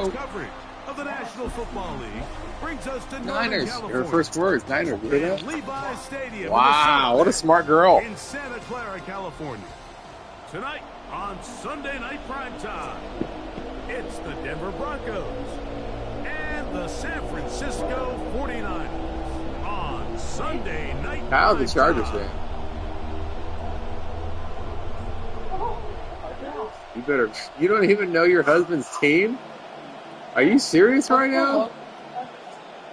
go. Coverage of the National Football League brings us to Niners. California. Her first words, Niners. You hear that? Levi's Stadium. Wow, what a smart girl. In Santa Clara, California. Tonight on Sunday Night Primetime, it's the Denver Broncos and the San Francisco 49ers on Sunday Night Primetime. How's the Chargers fan? You better. You don't even know your husband's team? Are you serious right now?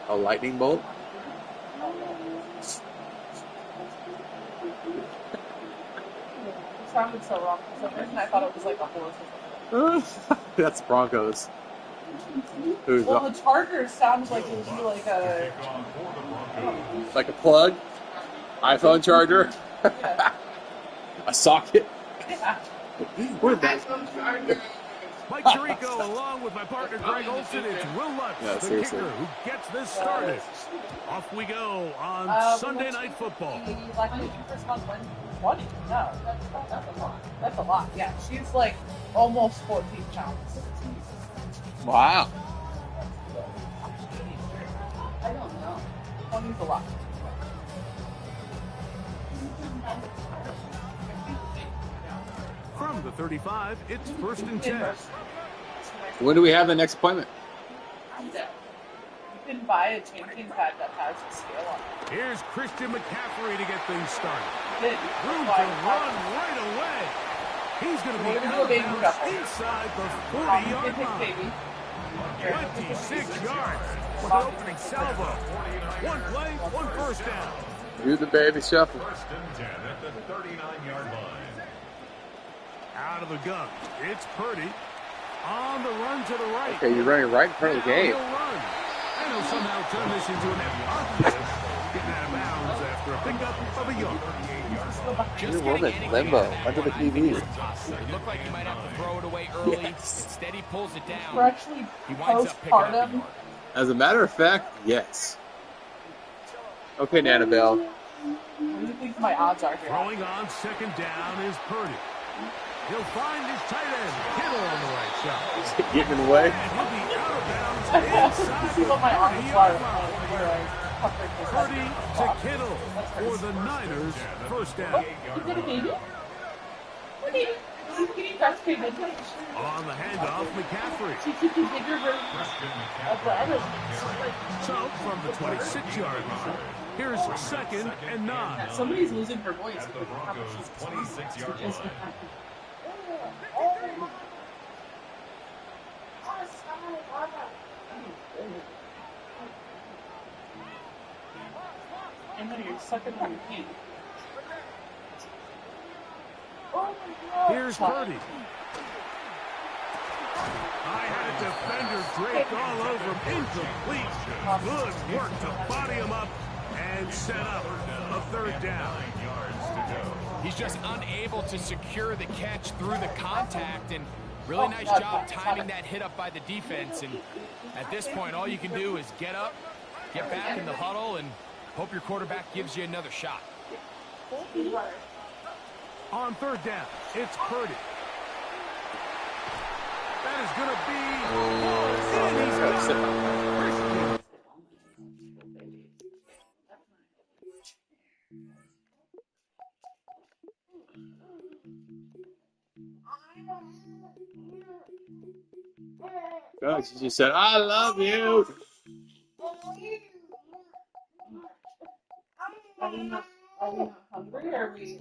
A lightning bolt? It sounded so wrong. For some reason, I thought it was like a horse or something. That's Broncos. Well, the Chargers sounds like it would be like a... Like a plug? iPhone charger? Yeah. A socket? Yeah. What that? Mike Tirico, along with my partner Greg Olson, it's Will Lutz, the seriously. kicker, who gets this started. Off we go on Sunday Night Football. First month, 20? No, that's a lot. That's a lot, yeah. She's like almost 14 pounds. Wow. I don't know. 20's a lot. From the 35, it's 1st and 10. When do we have the next appointment? You can buy a changing pad that has a scale on it. Here's Christian McCaffrey to get things started. Good. Room to run right away. He's going to be out of bounds inside the 40-yard line. 26 yards for the opening salvo. One play, one first down. Do the baby shuffle. 1st and 10 at the 39-yard line. Out of the gun, it's Purdy. On the run to the right. Okay, you're running right in front of the game. He'll run. And he'll somehow turn this into an offensive. Getting out of bounds after a pickup of a yard. You're woman, limbo, under the TV. It looked like he might have to throw it away early. Instead, he pulls it down. We're actually He winds up picking up the postpartum. yard. As a matter of fact, yes. Okay, Annabelle. What do you think my odds are here? Throwing on 2nd down is Purdy. He'll find his tight end, Kittle, on the right side. Getting in the way. And he'll be out of bounds I have to inside see the what my odds 30-yard are. line. Purdy to Kittle for the Niners, 1st down. Is it a baby? What baby? Can you breastfeed it? On the handoff, McCaffrey. She keeps a bigger version of the other one. So, from the 26-yard line, here's 2nd and 9. Somebody's losing her voice. 26-yard line. I know you're sucking on your hand. Here's Purdy. I had a defender draped all over him. Incomplete. Good work to body him up and set up a 3rd down. He's just unable to secure the catch through the contact, and really nice job timing that hit up by the defense. And at this point, all you can do is get up, get back in the huddle, and hope your quarterback gives you another shot. On 3rd down, it's Purdy. That is going to be... and he's got it. God, she just said, I love you. Are we not hungry, or are we...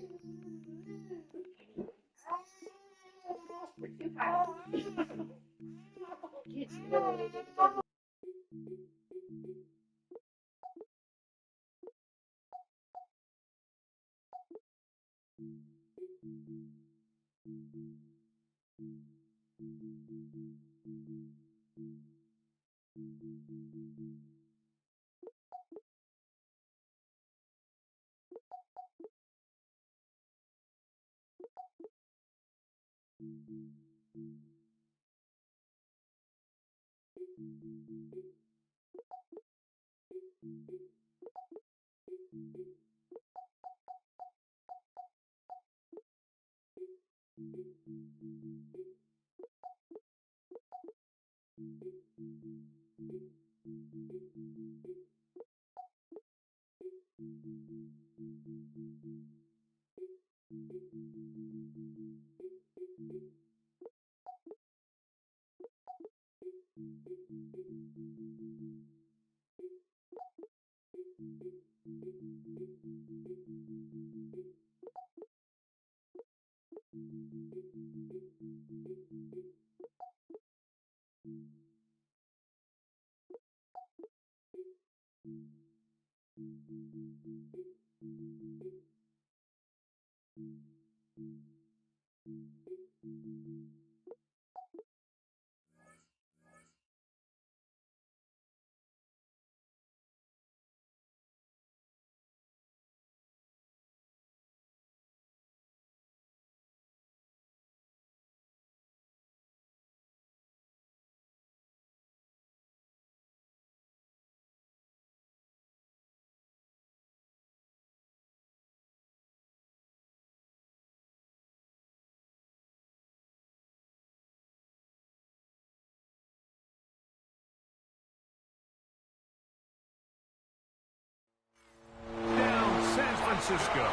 Francisco.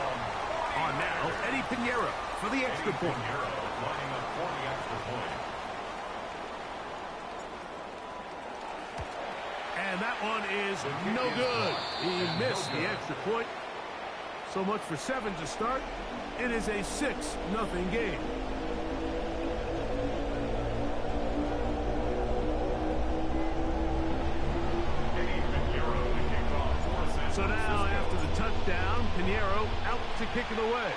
On now, Eddie Pinheiro for the extra point. Lining up for the extra point. And that one is no good. He missed the extra point. So much for 7 to start. It is a 6-0 game. So now, after the touchdown, Pinheiro out to kick it away.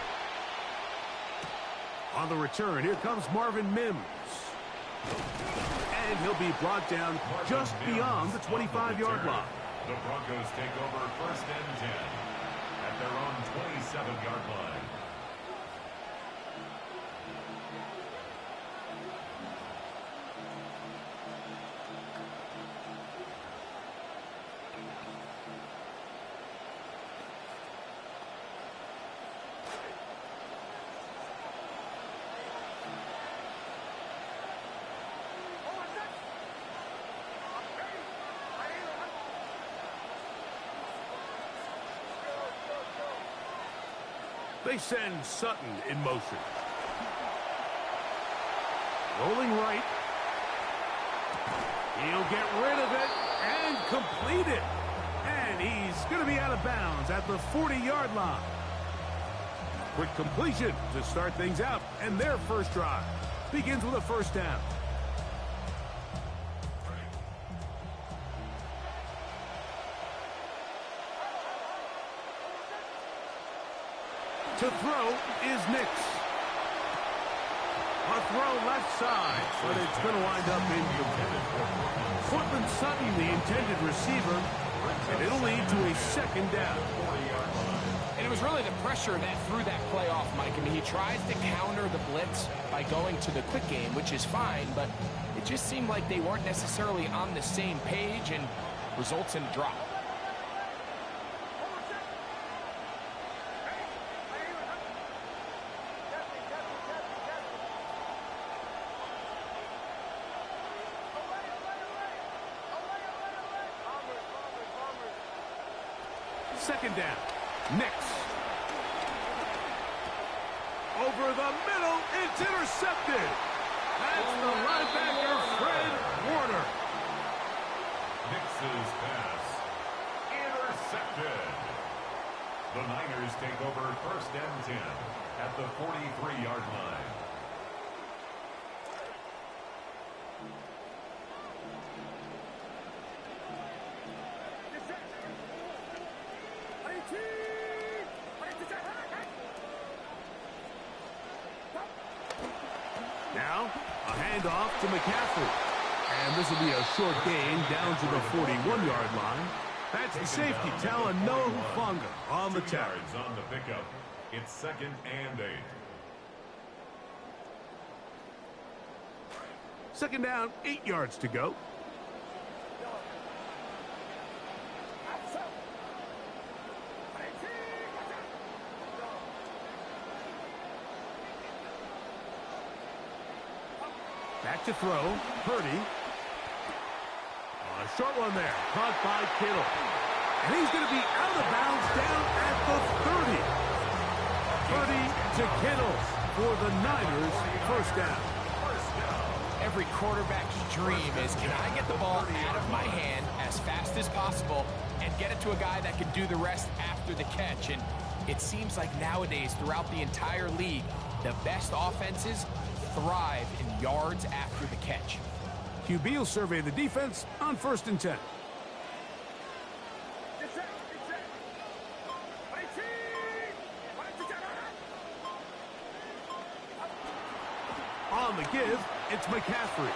On the return, here comes Marvin Mims. And he'll be brought down just beyond the 25-yard line. The Broncos take over 1st and 10 at their own 27-yard line. They send Sutton in motion. Rolling right. He'll get rid of it and complete it. And he's going to be out of bounds at the 40-yard line. Quick completion to start things out. And their first drive begins with a first down. To throw is Nix. A throw left side, but it's going to wind up incomplete. Cortland Sutton, the intended receiver, and it'll lead to a second down. And it was really the pressure that threw that play off, Mike. I mean, he tries to counter the blitz by going to the quick game, which is fine, but it just seemed like they weren't necessarily on the same page and results in a drop. Second down. Nix. Over the middle. It's intercepted. That's the linebacker, Fred Warner. Nix's pass. Intercepted. The Niners take over 1st and 10 at the 43-yard line. Now, a handoff to McCaffrey. And this will be a short gain down to the 41-yard line. That's the safety, Talanoa Hufanga on the 2 tackle. yards on the pickup. It's 2nd and 8. Second down, 8 yards to go. Back to throw. Purdy. A short one there. Caught by Kittle. And he's going to be out of bounds down at the 30. 30 to Kittle for the Niners first down. Every quarterback's dream is, can I get the ball out of my hand as fast as possible and get it to a guy that can do the rest after the catch? And it seems like nowadays, throughout the entire league, the best offenses thrive in yards after the catch. QB will survey the defense on 1st and 10. On the give, it's McCaffrey.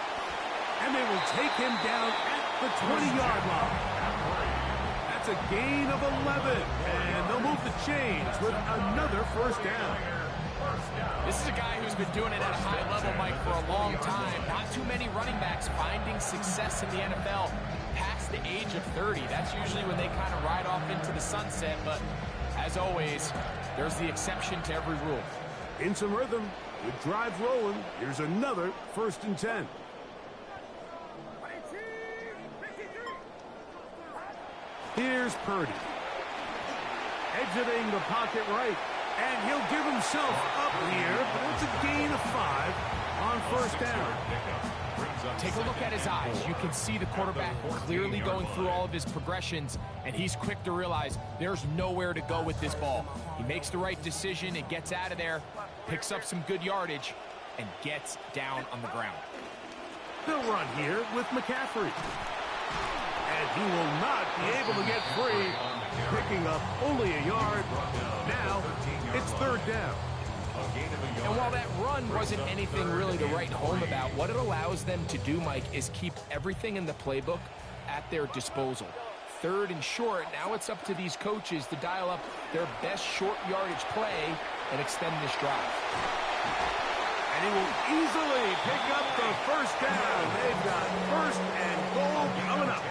And they will take him down at the 20-yard line. That's a gain of 11. And they'll move the chains with another first down. This is a guy who's been doing it at a high level, Mike, for a long time. Not too many running backs finding success in the NFL past the age of 30. That's usually when they kind of ride off into the sunset. But as always, there's the exception to every rule. In some rhythm, with drive rolling, here's another 1st and 10. Here's Purdy. Exiting the pocket right. And he'll give himself up here, but it's a gain of 5 on 1st down. Take a look at his eyes. You can see the quarterback clearly going through all of his progressions, and he's quick to realize there's nowhere to go with this ball. He makes the right decision and gets out of there, picks up some good yardage, and gets down on the ground. They'll run here with McCaffrey. And he will not be able to get free, picking up only a yard. Now, it's 3rd down. And while that run wasn't anything really to write home about, what it allows them to do, Mike, is keep everything in the playbook at their disposal. 3rd and short, now it's up to these coaches to dial up their best short yardage play and extend this drive. And he will easily pick up the first down. They've got 1st and goal coming up.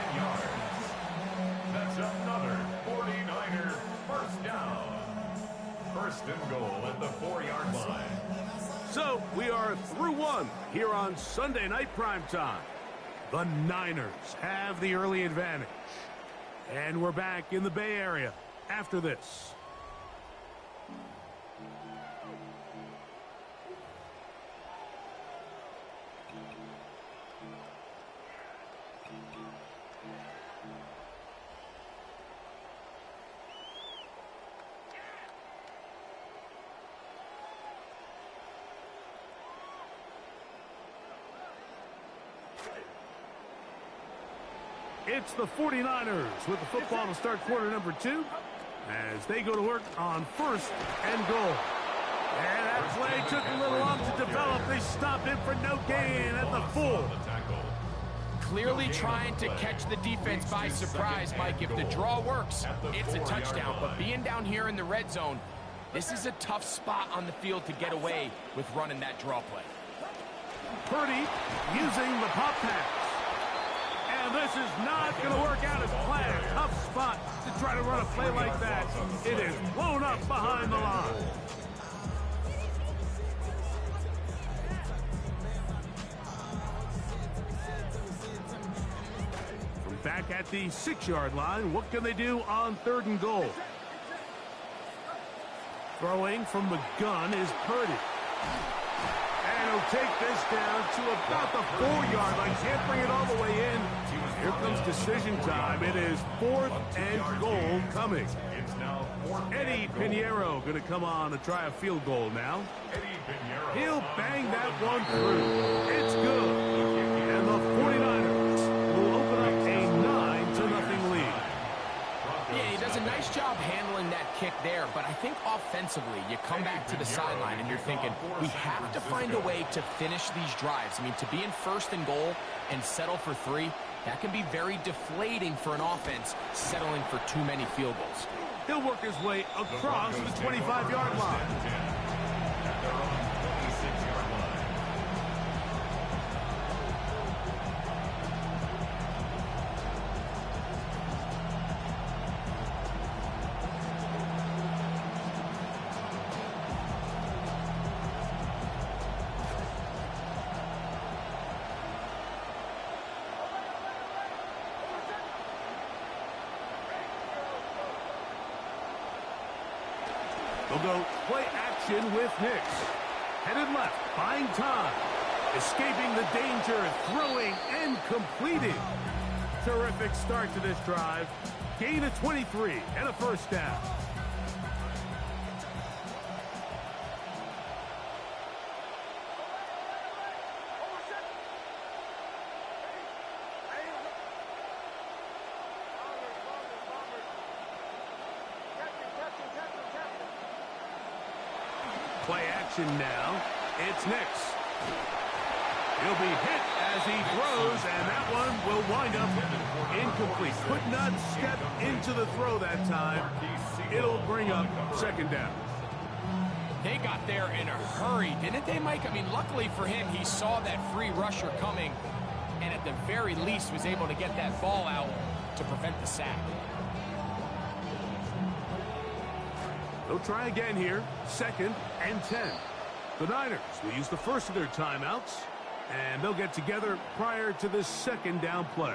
That's another 49er first down. 1st and goal at the 4-yard line. So we are through 1 here on Sunday Night Primetime. The Niners have the early advantage. And we're back in the Bay Area after this. It's the 49ers with the football to start quarter number 2 as they go to work on 1st and goal. And that play took a little long to develop. They stop him for no gain at the 4. Clearly trying to catch the defense by surprise, Mike. If the draw works, it's a touchdown. But being down here in the red zone, this is a tough spot on the field to get away with running that draw play. Purdy using the pop pass. And this is not going to work out as planned. Tough spot to try to run a play like that. It is blown up behind the line. From back at the 6-yard line, what can they do on 3rd and goal? Throwing from the gun is Purdy. And he'll take this down to about the 4-yard line. Can't bring it all the way in. Here comes decision time. It is 4th and goal coming. Eddie Pinheiro going to come on to try a field goal now. He'll bang that one through. It's good. And the 49ers will open up a 9-0 lead. Yeah, he does a nice job handling that kick there, but I think offensively, you come back to the sideline and you're thinking, we have to find a way to finish these drives. I mean, to be in 1st and goal and settle for 3, that can be very deflating for an offense settling for too many field goals. He'll work his way across the 25-yard line. They'll go play action with Nix. Headed left, buying time. Escaping the danger, throwing and completing. Terrific start to this drive. Gain of 23 and a first down. Play action now. It's Nix. He'll be hit as he throws, and that one will wind up incomplete. Could not step into the throw that time. It'll bring up second down. They got there in a hurry, didn't they, Mike? I mean, luckily for him, he saw that free rusher coming, and at the very least was able to get that ball out to prevent the sack. They'll try again here. 2nd and 10. The Niners will use the first of their timeouts, and they'll get together prior to this second down play.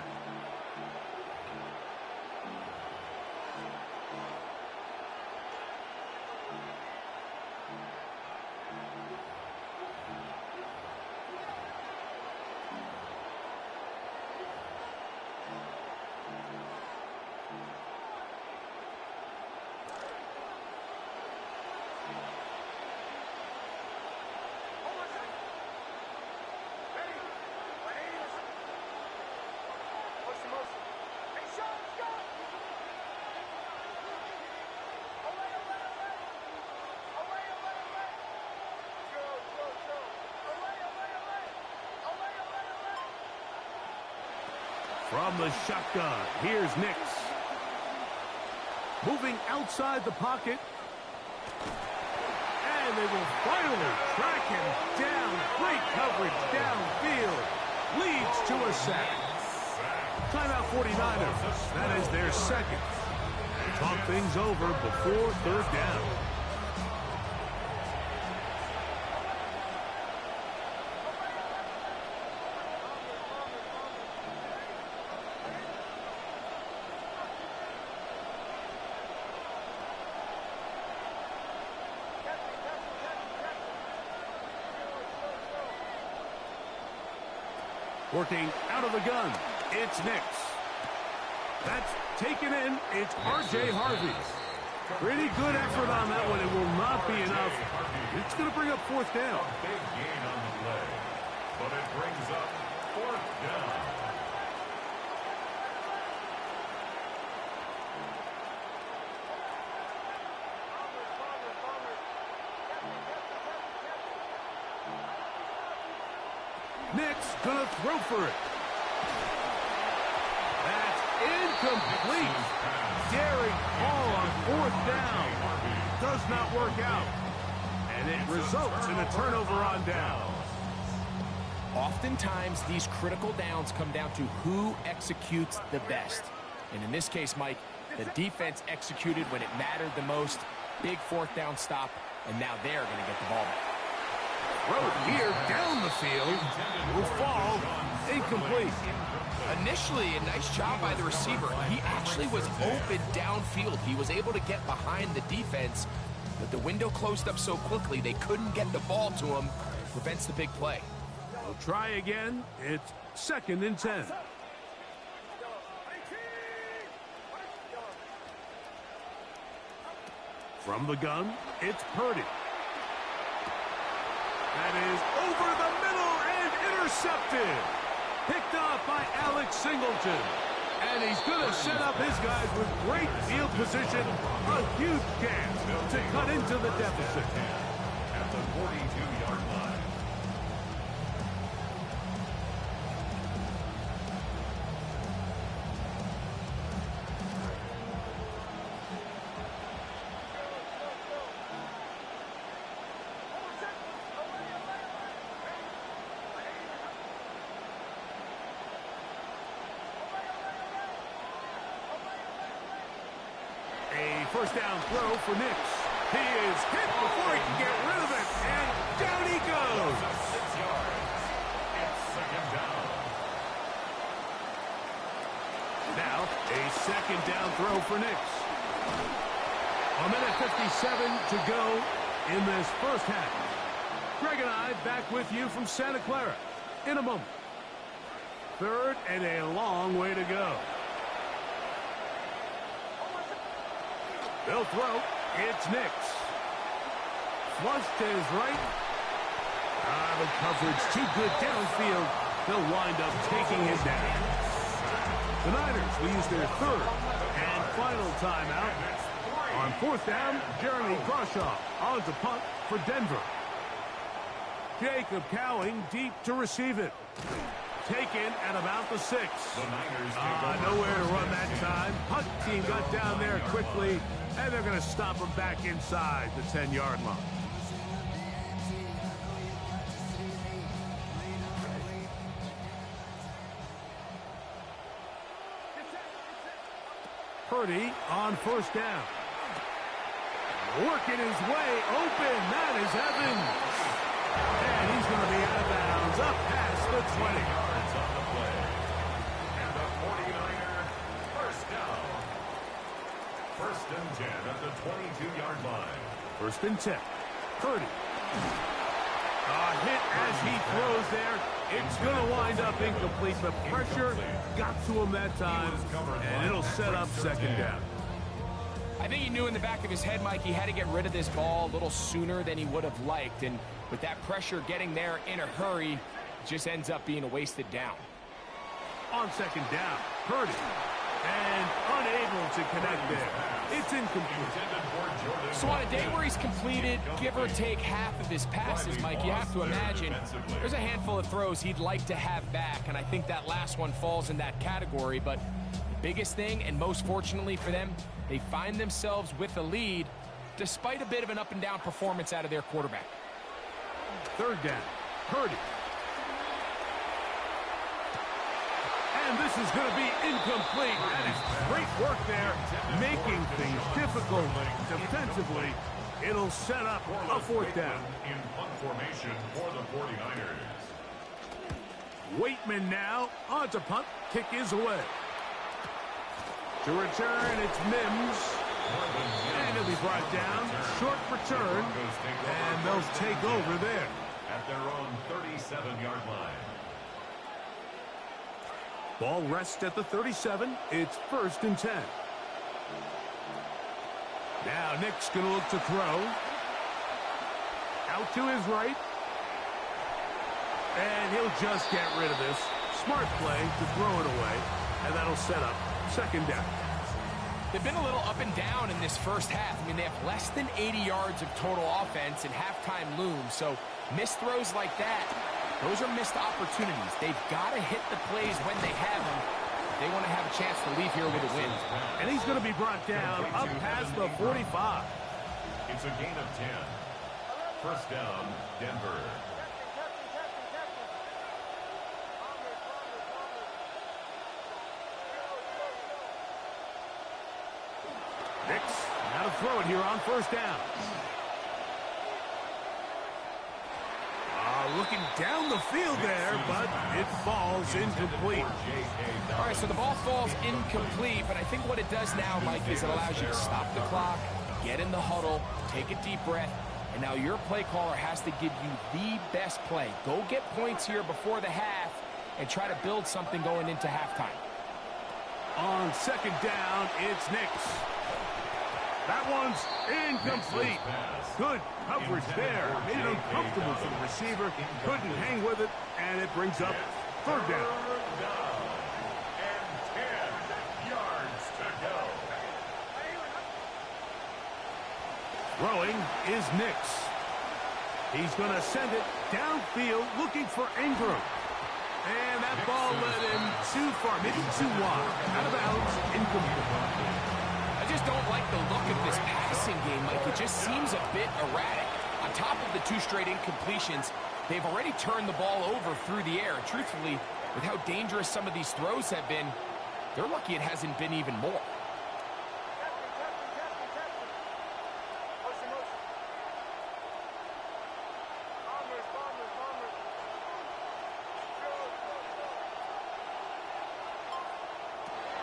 From the shotgun, here's Nix. Moving outside the pocket. And they will finally track him down. Great coverage downfield. Leads to a sack. Timeout 49ers. That is their second. Talk things over before third down. Working out of the gun, it's Nix. That's taken in, it's R.J. Harvey. Pretty good effort on that one. It will not be enough. It's going to bring up fourth down. Big gain on the play, but it brings up fourth down. Nix gonna throw for it. That's incomplete. Daring ball on fourth down. Does not work out. And it results in a turnover on down. Oftentimes, these critical downs come down to who executes the best. And in this case, Mike, the defense executed when it mattered the most. Big fourth down stop, and now they're going to get the ball back. Throw here down the field. Will fall incomplete. Initially, a nice job by the receiver. He actually was open downfield. He was able to get behind the defense, but the window closed up so quickly they couldn't get the ball to him. Prevents the big play. We'll try again. It's 2nd and 10. From the gun, it's Purdy. That is over the middle and intercepted. Picked off by Alex Singleton. And he's going to set up his guys with great field position. A huge chance to cut into the deficit. At the 42-yard line. First down throw for Nix. He is hit before he can get rid of it, and down he goes. 6 yards. It's 2nd down. Now, a 2nd down throw for Nix. A minute 57 to go in this first half. Greg and I back with you from Santa Clara in a moment. Third and a long way to go. They'll throw. It's Nix. Flushed to his right. The coverage too good downfield. They'll wind up taking him down. The Niners will use their third and final timeout. On fourth down, Jeremy Groshaw on to punt for Denver. Jacob Cowing deep to receive it. Taken at about the 6. Nowhere to run that time. Punt team got down there quickly, and they're going to stop him back inside the 10-yard line. Purdy on first down. Working his way open. That is Evans. And he's going to be out of bounds up past the 20. Yards on the play. And the 49er first down. First and 10 at the 22-yard line. First and 10. Purdy. Hit as he throws there. It's going to wind up incomplete. The pressure got to him that time, and it'll set up second down. I think he knew in the back of his head, Mike, he had to get rid of this ball a little sooner than he would have liked. And with that pressure getting there in a hurry, it just ends up being a wasted down. On second down, Purdy. And unable to connect there. It's incomplete. So on a day where he's completed, give or take half of his passes, Mike, you have to imagine there's a handful of throws he'd like to have back, and I think that last one falls in that category. But the biggest thing, and most fortunately for them, they find themselves with a lead despite a bit of an up-and-down performance out of their quarterback. Third down, Purdy. And this is going to be incomplete. That is great work there, making things difficult defensively. It'll set up a fourth down. In punt formation for the 49ers. Waitman now on to punt. Kick is away. To return, it's Mims. And he'll be brought down. Short return. And they'll take over there. At their own 37-yard line. Ball rests at the 37. It's first and 10. Now Nick's going to look to throw. Out to his right. And he'll just get rid of this. Smart play to throw it away. And that'll set up second down. They've been a little up and down in this first half. I mean, they have less than 80 yards of total offense and halftime looms. So missed throws like that, those are missed opportunities. They've got to hit the plays when they have them. They want to have a chance to leave here with a win. And he's going to be brought down up past the 45. It's a gain of 10. First down, Denver. Nix, now to throw it here on first down. Looking down the field there, but it falls incomplete. All right, so the ball falls incomplete, but I think what it does now, Mike, is it allows you to stop the clock, get in the huddle, take a deep breath, and now your play caller has to give you the best play. Go get points here before the half and try to build something going into halftime. On second down, it's Nix. That one's incomplete. Good coverage there. Made it uncomfortable for the receiver. Couldn't hang with it, and it brings up third down. And 10 yards to go. Throwing is Nix. He's going to send it downfield looking for Ingram. And that ball led him too far, maybe too wide. Out of bounds, incomplete. I just don't like the look of this passing game, Mike. It just seems a bit erratic. On top of the 2 straight incompletions, they've already turned the ball over through the air. Truthfully, with how dangerous some of these throws have been, they're lucky it hasn't been even more.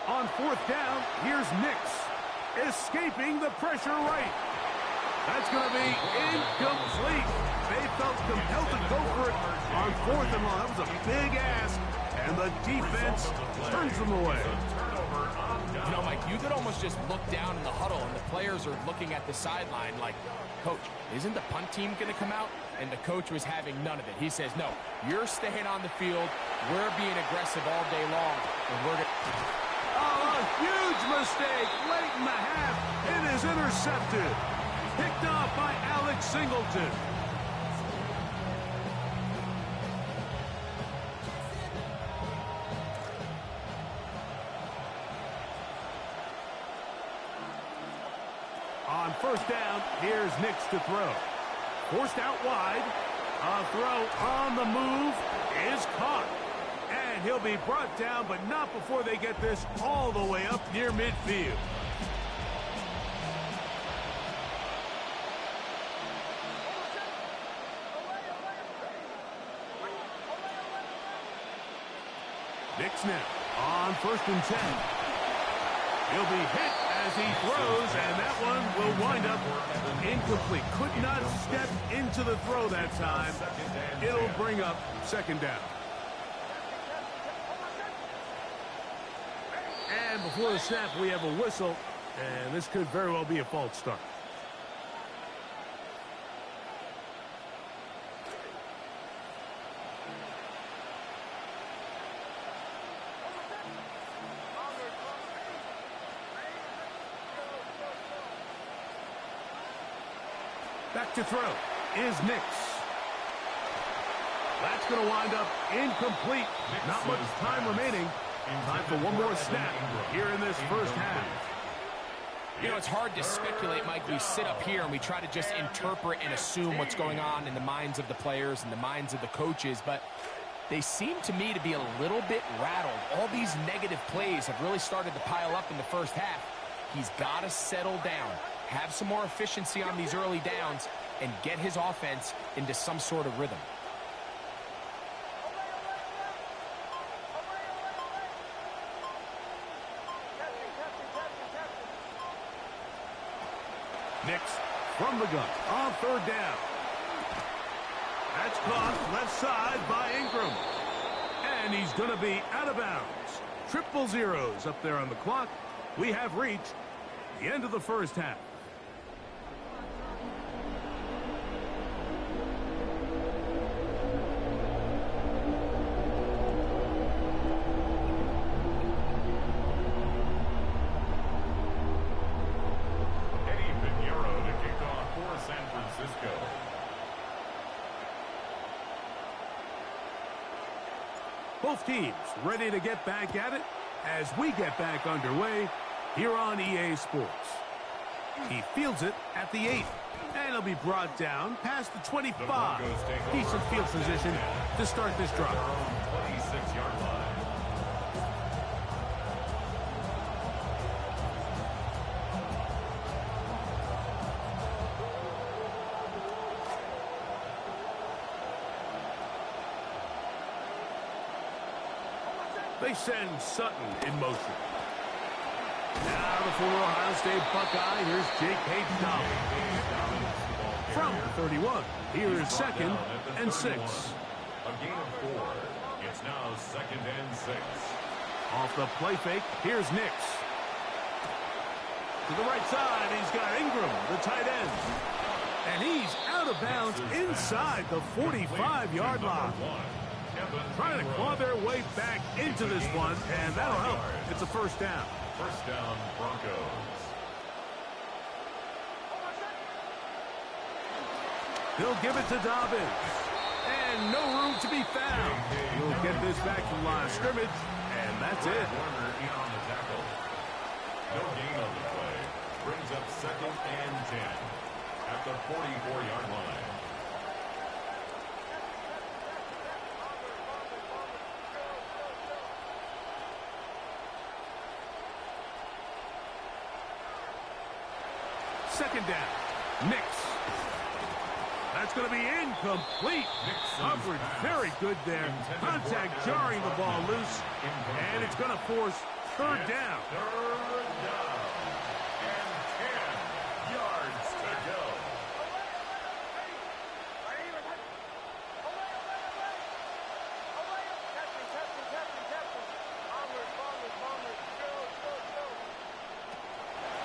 On fourth down, here's Nix. escaping the pressure right. That's going to be incomplete. They felt compelled to go for it on 4th and long. That was a big ask, and the defense turns them away. You know, Mike, you could almost just look down in the huddle, and the players are looking at the sideline like, Coach, isn't the punt team going to come out? And the coach was having none of it. He says, no, you're staying on the field. We're being aggressive all day long, and we're going to... Oh, a huge mistake late in the half. It is intercepted. Picked off by Alex Singleton. On 1st down, here's Nix to throw. Forced out wide. A throw on the move is caught. And he'll be brought down, but not before they get this all the way up near midfield. Nix now on 1st and 10. He'll be hit as he throws, and that one will wind up incomplete. Could not step into the throw that time. It'll bring up 2nd down. And before the snap, we have a whistle, and this could very well be a false start. Back to throw is Nix. That's going to wind up incomplete. Not much time remaining. Time for one more snap here in this 1st half. You know, it's hard to speculate, Mike. We sit up here and we try to just interpret and assume what's going on in the minds of the players and the minds of the coaches, but they seem to me to be a little bit rattled. All these negative plays have really started to pile up in the 1st half. He's got to settle down, have some more efficiency on these early downs, and get his offense into some sort of rhythm. Nix from the gun on 3rd down. That's caught left side by Ingram. And he's going to be out of bounds. 000 up there on the clock. We have reached the end of the 1st half. Both teams ready to get back at it as we get back underway here on EA Sports. He fields it at the 8, and he'll be brought down past the 25. Decent field position to start this drive. 26-yard line. They send Sutton in motion. Now the former Ohio State Buckeye, here's Jake Hayden. From the 31, here's 2nd and 6. A gain of 4. It's now 2nd and 6. Off the play fake, here's Nix. To the right side, he's got Ingram, the tight end. And he's out of bounds inside the 45-yard line. Trying to claw their way back into this one, and that'll help. It's a 1st down. 1st down, Broncos. They'll give it to Dobbins. And no room to be found. He'll get this back to the line of scrimmage, and that's it. Warner in on the tackle. No gain on the play. Brings up 2nd and 10 at the 44-yard line. Second down. Nix. That's going to be incomplete. Coverage very good there. Contact jarring the ball loose. And it's going to force 3rd down. Third down. And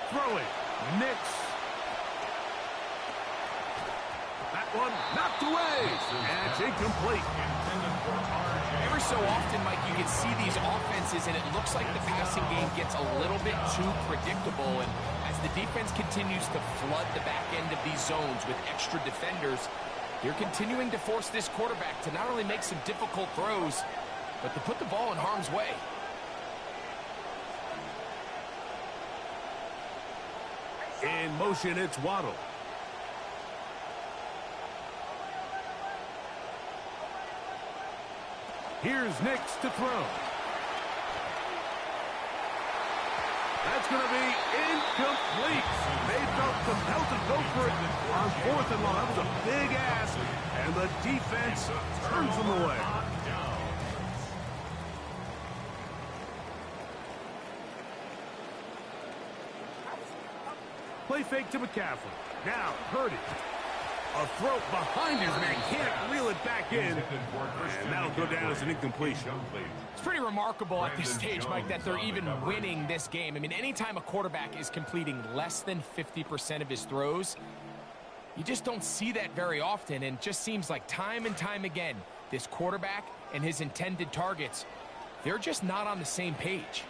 Throwing. Nix. That one knocked away. And it's incomplete. Every so often, Mike, you can see these offenses, and it looks like the passing game gets a little bit too predictable. And as the defense continues to flood the back end of these zones with extra defenders, they're continuing to force this quarterback to not only make some difficult throws, but to put the ball in harm's way. In motion, it's Waddle. Here's Nix to throw. That's going to be incomplete. They felt compelled to go for it on 4th and long. That was a big ask, and the defense turns them away. Play fake to McCaffrey. Now, Purdy. A throw behind his man. Can't reel it back in. And that'll go down as an incompletion. It's pretty remarkable at this stage, Mike, that they're even winning this game. I mean, anytime a quarterback is completing less than 50% of his throws, you just don't see that very often. And it just seems like time and time again, this quarterback and his intended targets, they're just not on the same page.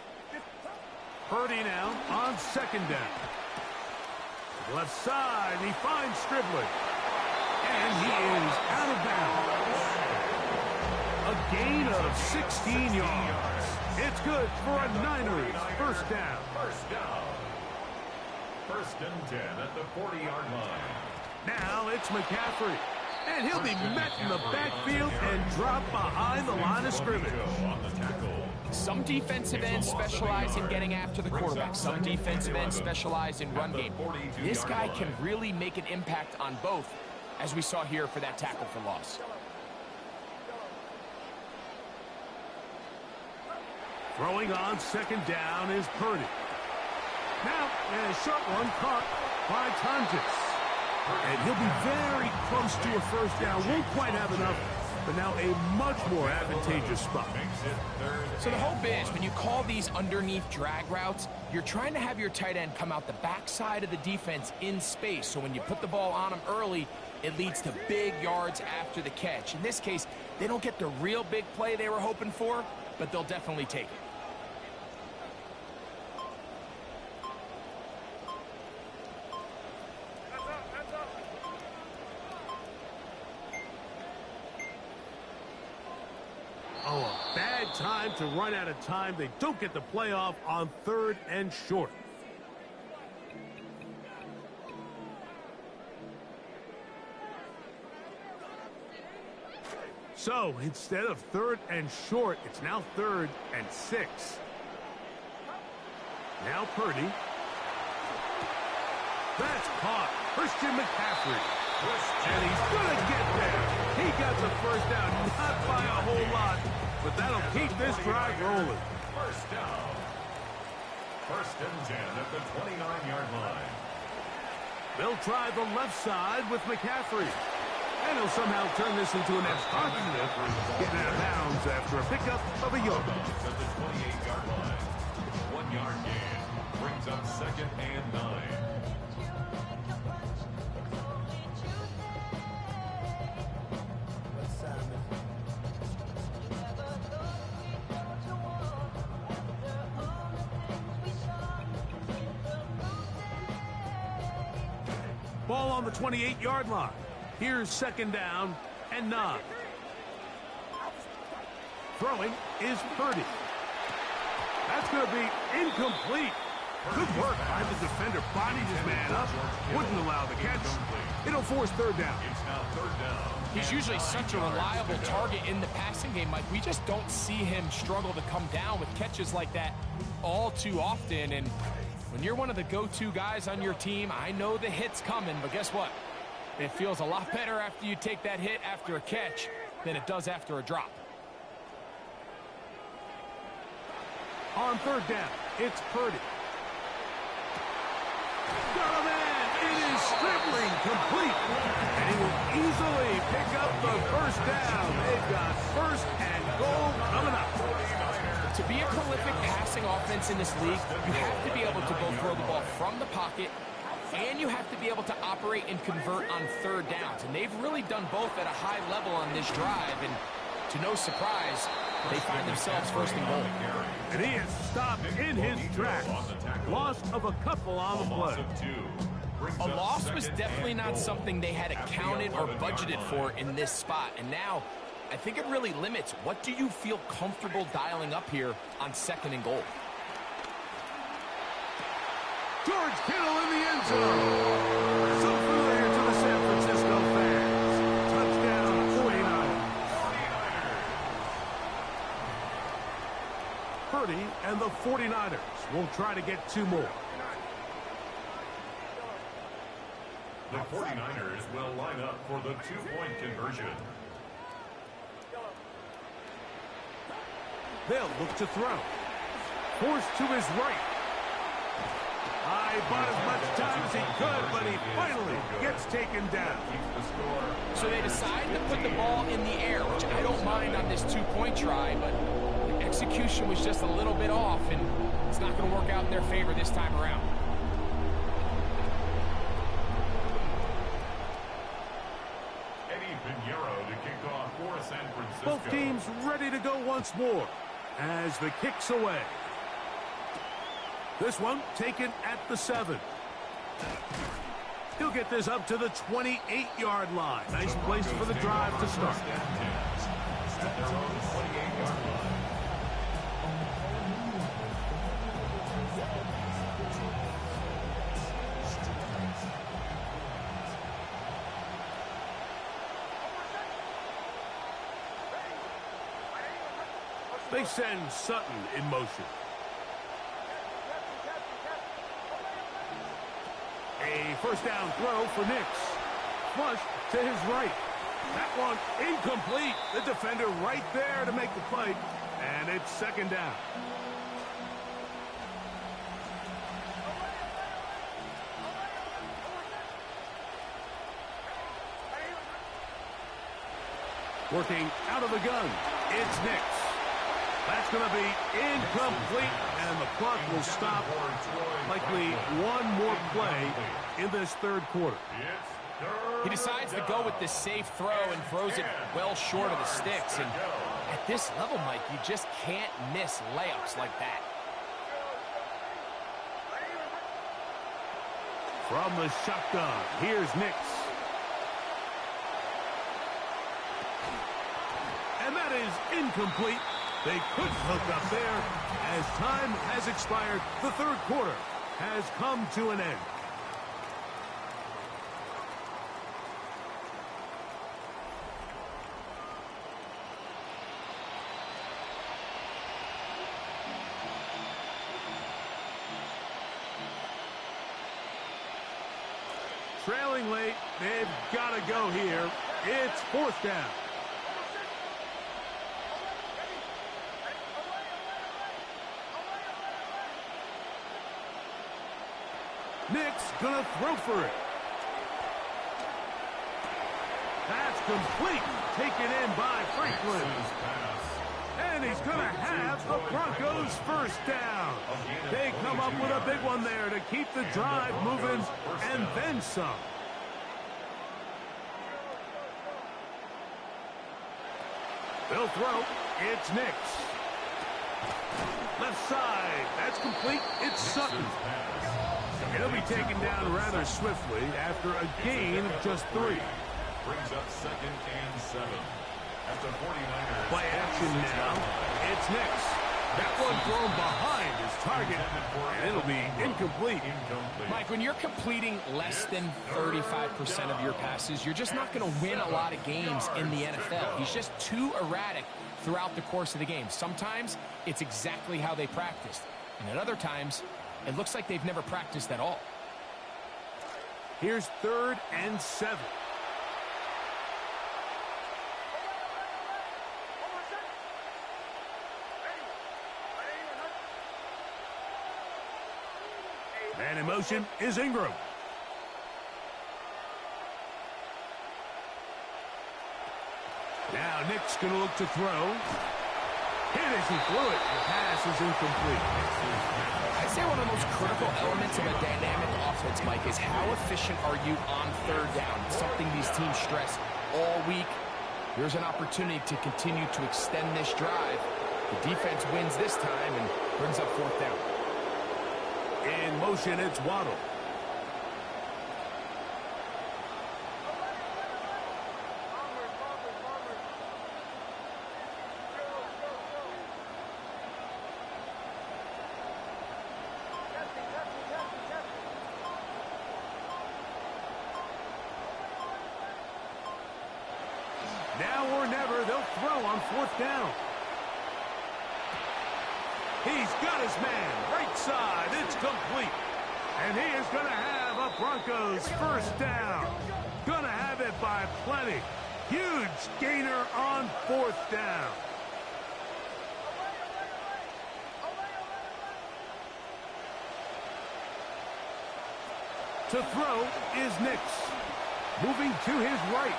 Purdy now on 2nd down. Left side, he finds Stribley. And he is out of bounds. A gain of 16 yards. It's good for a Niners first down. First and 10 at the 40-yard line. Now it's McCaffrey. And he'll be met in the backfield and drop behind the line of scrimmage. Some defensive ends specialize in getting after the quarterback. Some defensive ends specialize in run game. This guy can really make an impact on both, as we saw here for that tackle for loss. Throwing on 2nd down is Purdy. Now, a short one caught by Tonjes. And he'll be very close to a first down. Won't quite have enough, but now a much more advantageous spot. So the whole bit is when you call these underneath drag routes, you're trying to have your tight end come out the backside of the defense in space. So when you put the ball on him early, it leads to big yards after the catch. In this case, they don't get the real big play they were hoping for, but they'll definitely take it. Oh, a bad time to run out of time. They don't get the playoff on 3rd and short. So, instead of 3rd and short, it's now 3rd and 6. Now Purdy. That's caught. Christian McCaffrey. And he's going to get there. He got the first down, not by a whole lot, but that'll keep this drive rolling. First down. First and 10 at the 29-yard line. They'll try the left side with McCaffrey. And he'll somehow turn this into an extra getting out of bounds after a pickup of a yard. At the 28-yard line. 1-yard gain. Brings up 2nd and 9. Ball on the 28-yard line. Here's 2nd down and 9. Throwing is Purdy. That's going to be incomplete. Good work by the defender. Bodied his man up. Wouldn't allow the catch. It'll force 3rd down. It's now 3rd down. He's usually such a reliable target in the passing game, Mike. We just don't see him struggle to come down with catches like that all too often. And when you're one of the go-to guys on your team, I know the hit's coming, but guess what? It feels a lot better after you take that hit after a catch than it does after a drop. On 3rd down, it's Purdy. Got a man. It is Stribley complete. And he will easily pick up the first down. They've got 1st and goal coming up. To be a prolific passing offense in this league, you have to be able to both throw the ball from the pocket and you have to be able to operate and convert on third downs. And they've really done both at a high level on this drive. And to no surprise, they find themselves first and goal. And he is stopped in his tracks. Loss of a couple on the play. A loss was definitely not something they had accounted or budgeted for in this spot. And now, I think it really limits what do you feel comfortable dialing up here on second and goal. George Kittle in the end zone. So familiar to the San Francisco fans. Touchdown, 49ers. Purdy and the 49ers will try to get two more. The 49ers will line up for the two-point conversion. They'll look to throw. Forced to his right. He bought as much time as he could, but he finally gets taken down. So they decide to put the ball in the air, which I don't mind on this two-point try, but the execution was just a little bit off, and it's not going to work out in their favor this time around. Both teams ready to go once more as the kick's away. This one taken at the 7. He'll get this up to the 28-yard line. Nice place for the drive to start. At their own 28-yard line. They send Sutton in motion. A first down throw for Nix. Flush to his right. That one incomplete. The defender right there to make the play. And it's second down. Working out of the gun. It's Nix. That's going to be incomplete, and the clock will stop. Likely one more play in this third quarter. He decides to go with the safe throw and throws it well short of the sticks. And at this level, Mike, you just can't miss layups like that. From the shotgun, here's Nix. And that is incomplete. They couldn't hook up there as time has expired. The third quarter has come to an end. Trailing late, they've got to go here. It's fourth down. Nix gonna throw for it. That's complete. Taken in by Franklin. And he's gonna have the Broncos first down. They come up with a big one there to keep the drive moving and then some. They'll throw. It's Nix. Left side. That's complete. It's Sutton. He'll be taken down rather swiftly after a gain of just 3. Brings up second and 7. At the 49ers. Play action now. It's Nix. That one thrown behind his target, and it'll be incomplete. Mike, when you're completing less than 35% of your passes, you're just not going to win a lot of games in the NFL. He's just too erratic throughout the course of the game. Sometimes it's exactly how they practiced, and at other times, it looks like they've never practiced at all. Here's 3rd and 7. Man in motion is Ingram. Now Nick's going to look to throw. Hit as he threw it. The pass is incomplete. I'd say one of the most critical elements of a dynamic offense, Mike, is how efficient are you on third down? It's something these teams stress all week. Here's an opportunity to continue to extend this drive. The defense wins this time and brings up fourth down. In motion, it's Waddle. Now or never, they'll throw on fourth down. He's got his man, right side, it's complete. And he is going to have a Broncos first down. Going to have it by plenty. Huge gainer on fourth down. To throw is Nix. Moving to his right.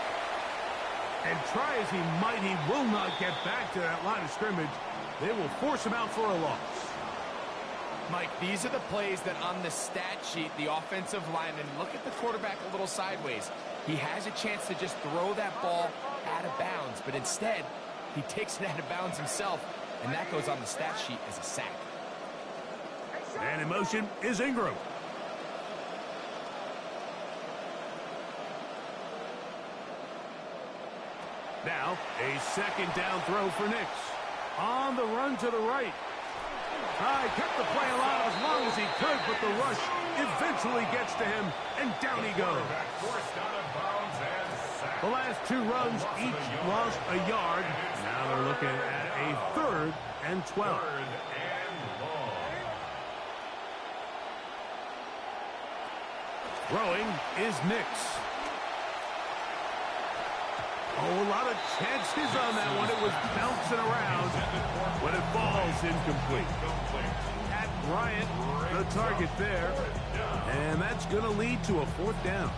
And try as he might, he will not get back to that line of scrimmage. They will force him out for a loss. Mike, these are the plays that on the stat sheet, the offensive lineman, look at the quarterback a little sideways. He has a chance to just throw that ball out of bounds, but instead, he takes it out of bounds himself, and that goes on the stat sheet as a sack. And in motion is Ingram. Now, a second down throw for Nix. On the run to the right. Kept the play alive as long as he could, but the rush eventually gets to him, and down he goes. The last two runs each lost a yard. Now they're looking at a 3rd and 12. Throwing is Nix. Oh, a lot of chances on that one. It was bouncing around when it falls incomplete. At Bryant, the target there. And that's going to lead to a fourth down.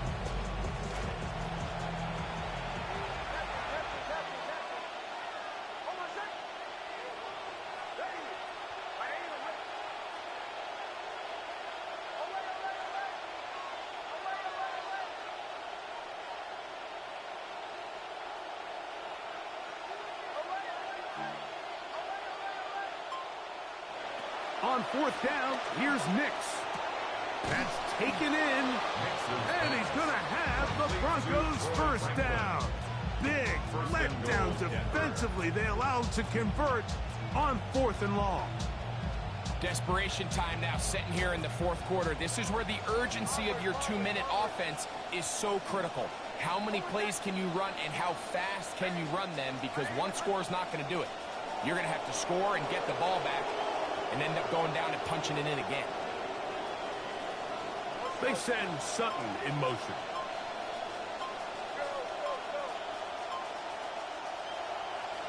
On fourth down, here's Nix. That's taken in, and he's going to have the Broncos first down. Big letdown defensively. They allowed to convert on 4th and long. Desperation time now setting here in the fourth quarter. This is where the urgency of your 2-minute offense is so critical. How many plays can you run and how fast can you run them? Because one score is not going to do it. You're going to have to score and get the ball back and end up going down and punching it in again. They send Sutton in motion.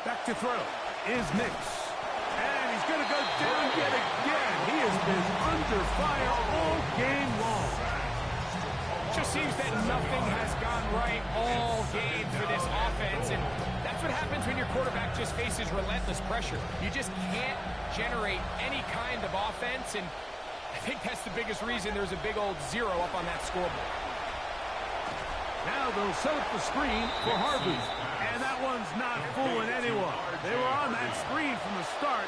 Back to throw is Nix. And he's going to go down yet again. He has been under fire all game long. Just seems that nothing has gone right all game for this offense, and that's what happens when your quarterback just faces relentless pressure. You just can't generate any kind of offense, and I think that's the biggest reason there's a big old 0 up on that scoreboard. Now they'll set up the screen for Harvey, and that one's not fooling anyone. They were on that screen from the start,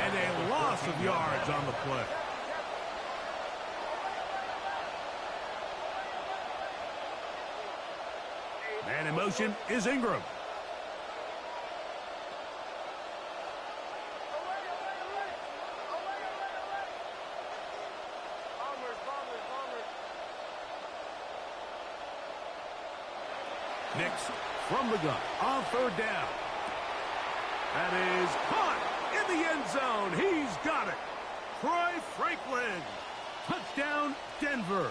and a loss of yards on the play. Man in motion is Ingram. Nix from the gun on 3rd down. That is caught in the end zone. He's got it. Troy Franklin. Touchdown, Denver.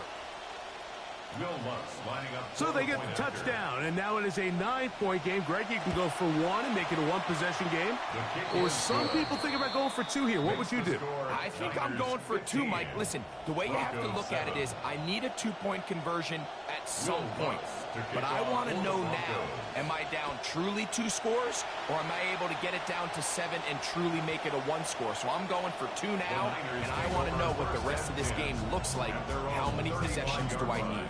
So they get the touchdown, and now it is a 9-point game. Greg, you can go for one and make it a one-possession game. Or some people think about going for two here. What would you do? I think I'm going for two, Mike. Listen, the way you have to look at it is I need a two-point conversion at some point. But I want to know now, am I down truly 2 scores, or am I able to get it down to 7 and truly make it a 1 score? So I'm going for 2 now, and I want to know what the rest of this game looks like. How many possessions do I need?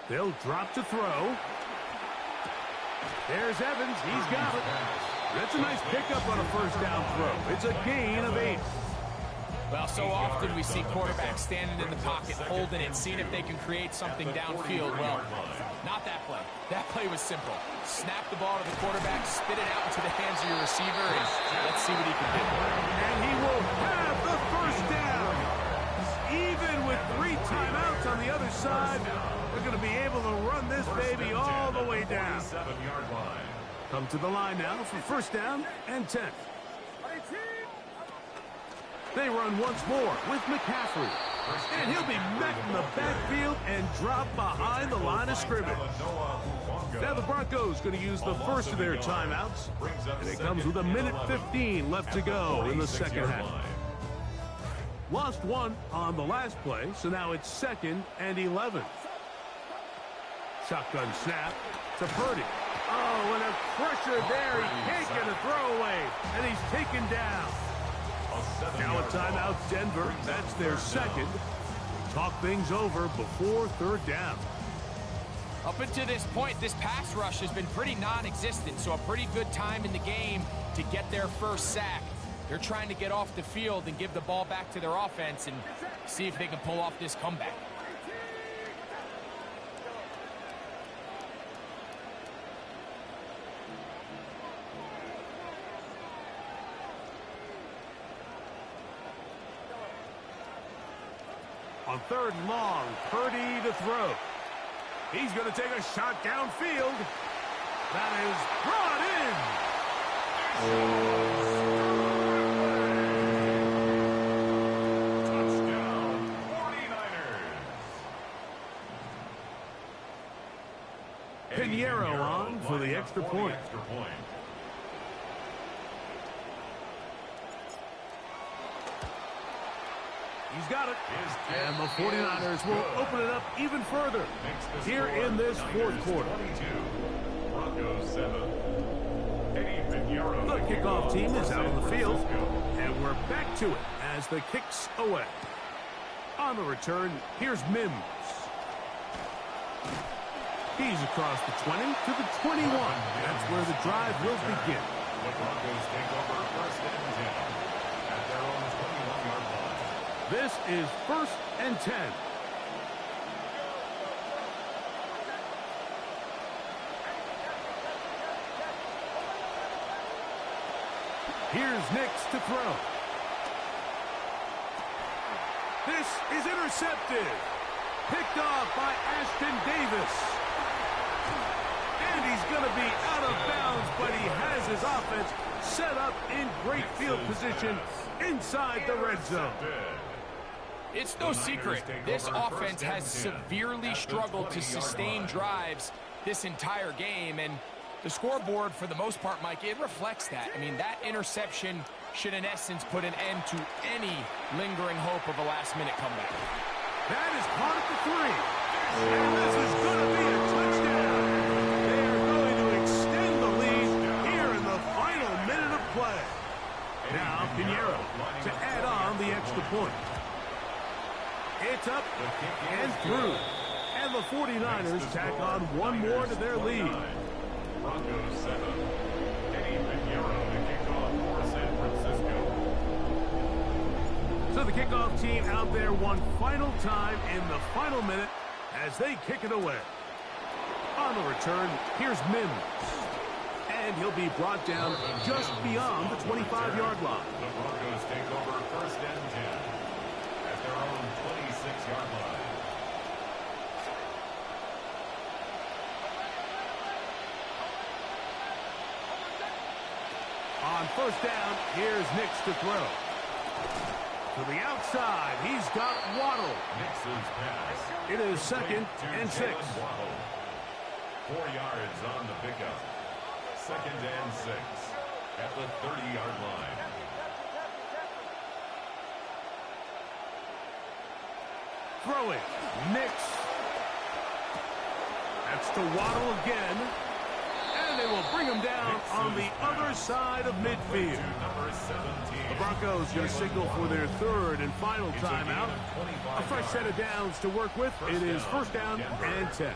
They'll drop to throw. There's Evans. He's got it. That's a nice pickup on a first down throw. It's a gain of 8. Well, so often we see quarterbacks standing in the pocket, holding it, seeing if they can create something downfield. Well, not that play. That play was simple. Snap the ball to the quarterback, spit it out into the hands of your receiver, and let's see what he can do. And he will have the first down. Even with 3 timeouts on the other side, they're going to be able to run this baby all the way down. Come to the line now for first down and 10. They run once more with McCaffrey. And he'll be met in the backfield and drop behind the line of scrimmage. Now the Broncos going to use the first of their timeouts. And it comes with 1:15 left to go in the second half. Lost 1 on the last play, so now it's 2nd and 11. Shotgun snap to Purdy. Oh, and a pressure there. He can't get a throwaway, and he's taken down. Now a timeout, Denver. That's their second. Talk things over before third down. Up until this point, this pass rush has been pretty non-existent, so a pretty good time in the game to get their first sack. They're trying to get off the field and give the ball back to their offense and see if they can pull off this comeback. On 3rd and long, Purdy to throw. He's going to take a shot downfield. That is brought in. Touchdown, 49ers. Pinheiro on for the extra point. He's got it. And the 49ers will open it up even further here in this fourth quarter. The kickoff team is out on the field, and we're back to it as the kick's away. On the return, here's Mims. He's across the 20 to the 21. That's where the drive will begin. The Broncos take over 1st and 10 at their own 21-yard line. This is 1st and 10. Here's Nix to throw. This is intercepted. Picked off by Ashton Davis. And he's going to be out of bounds, but he has his offense set up in great field position inside the red zone. It's no secret, this offense has severely struggled to sustain drives this entire game, and the scoreboard, for the most part, Mike, it reflects that. I mean, that interception should, in essence, put an end to any lingering hope of a last-minute comeback. That is caught at the 3. And this is going to be a touchdown. They are going to extend the lead here in the final minute of play. Now, Pinheiro to add on the extra point. It's up and through. And the 49ers tack on one more to their lead. Broncos 7. Eddie Pinheiro to kick off for San Francisco. So the kickoff team out there one final time in the final minute as they kick it away. On the return, here's Mims. And he'll be brought down just beyond the 25-yard line. The Broncos take over 1st and 10 at their own 26-yard line. 1 On first down, here's Nix to throw. To the outside, he's got Waddle. Nix's pass. It is second and 6. Waddle. 4 yards on the pickup. Second and 6 at the 30-yard line. Throwing. Nix. That's to Waddle again. And they will bring him down on the other side of midfield. Number 17. The Broncos going to signal for their third and final timeout. A fresh set of downs to work with. It is first down and 10.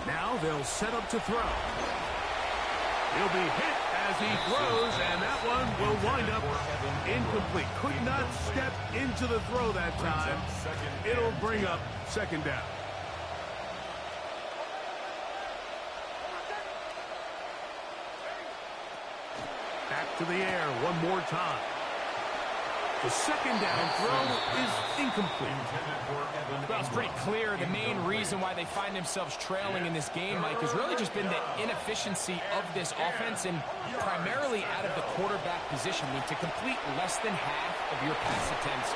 Now they'll set up to throw. He'll be hit as he throws, and that one will wind up incomplete. Could not step into the throw that time. It'll bring up second down. Back to the air one more time. The second down throw is incomplete. Well, it's pretty clear the main reason why they find themselves trailing in this game, Mike, has really just been the inefficiency of this offense and primarily out of the quarterback position. I mean, to complete less than half of your pass attempts,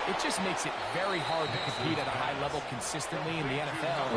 it just makes it very hard to compete at a high level consistently in the NFL.